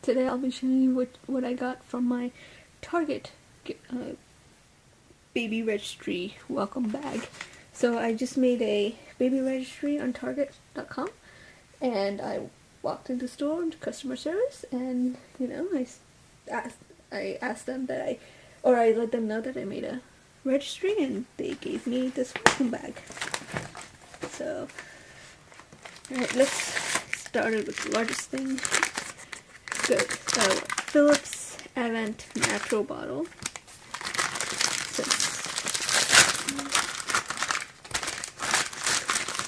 Today I'll be showing you what I got from my Target baby registry welcome bag. So I just made a baby registry on Target.com, and I walked into the store into customer service, and I asked them that I let them know that I made a registry, and they gave me this welcome bag. So, alright, let's start it with the largest thing. Good. Philips Avent Natural bottle. I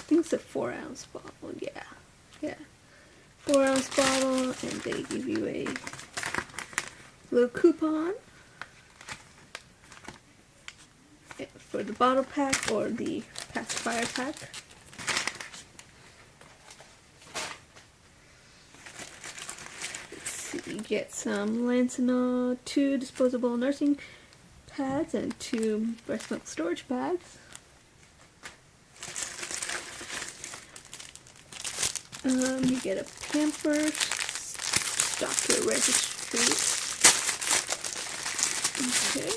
think it's a 4-ounce bottle. Yeah. 4-ounce bottle, and they give you a little coupon for the bottle pack or the pacifier pack. You get some Lancino 2 disposable nursing pads and 2 breast milk storage bags. You get a Pampers Doctor Registry. Okay.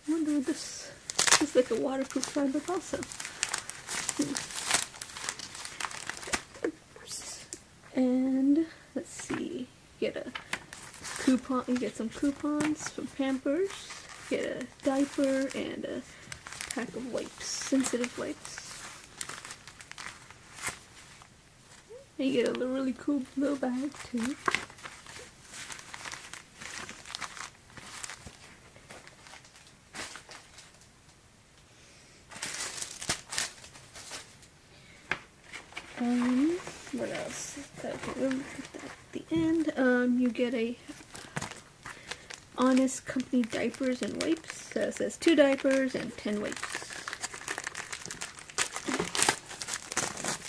I wonder what this is, like a waterproof fabric also. And let's see, you get a coupon. You get some coupons from Pampers. You get a diaper and a pack of wipes, sensitive wipes. And you get a really cool little bag too. What else? Okay, we'll put that at the end. You get a Honest Company diapers and wipes. So it says 2 diapers and 10 wipes.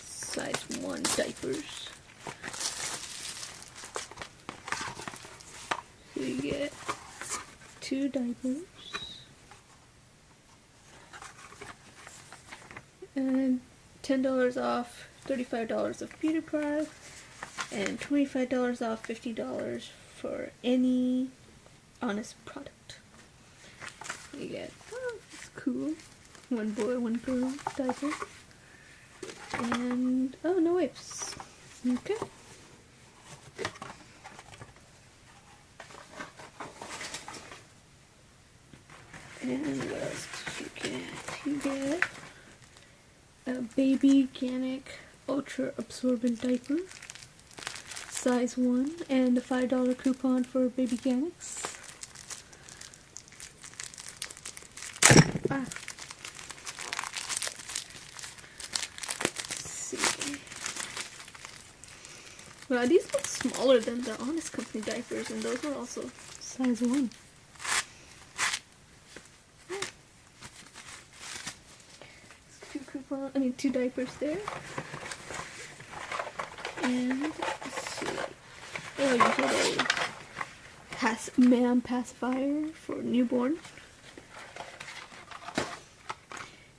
Size 1 diapers. So you get 2 diapers. And $10 off, $35 of beauty products, and $25 off, $50 for any Honest product. You get, it's cool, 1 boy, 1 girl diaper, and, no wipes. Okay. And what else did you get? You get a Baby Organic Ultra Absorbent Diaper, size 1, and a $5 coupon for Baby Organics. Let's see. Wow, these look smaller than the Honest Company diapers, and those were also size 1. Two diapers there. And let's see. Oh, you get a MAM pacifier for newborn.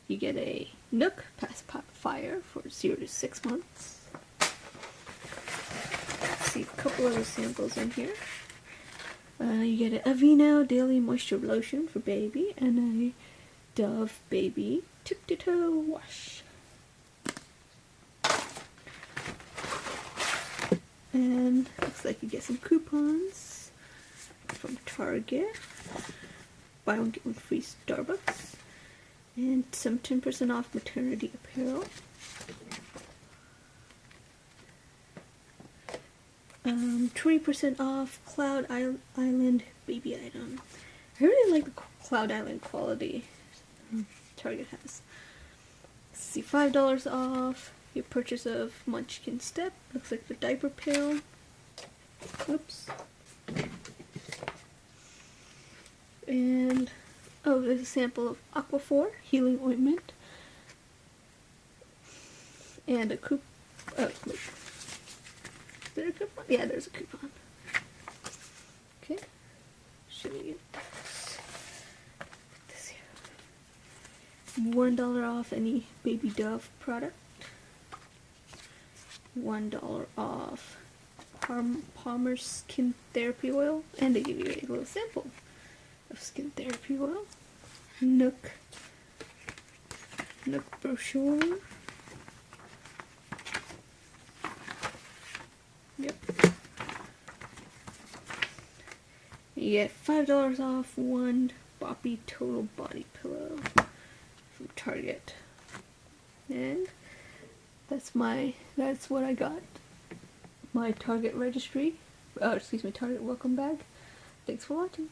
You get a Nook pacifier for 0 to 6 months. Let's see, a couple other samples in here. You get an Aveeno Daily Moisture Lotion for baby and a Dove Baby tip-to-toe wash. And looks like you get some coupons from Target. Buy one get one free Starbucks. And some 10% off maternity apparel. 20% off Cloud Island baby item. I really like the Cloud Island quality Target has. Let's see, $5 off your purchase of Munchkin Step. Looks like the diaper pail. Oops. And there's a sample of Aquaphor healing ointment. And a coupon. Oh, wait. Is there a coupon? Yeah, there's a coupon. Okay. Show you this here. $1 off any Baby Dove product. $1 off Palmer's Skin Therapy Oil, and they give you a little sample of Skin Therapy Oil. Nook brochure. Yep. You get $5 off one Boppy Total Body Pillow from Target. And that's what I got. My Target registry. Target welcome bag. Thanks for watching.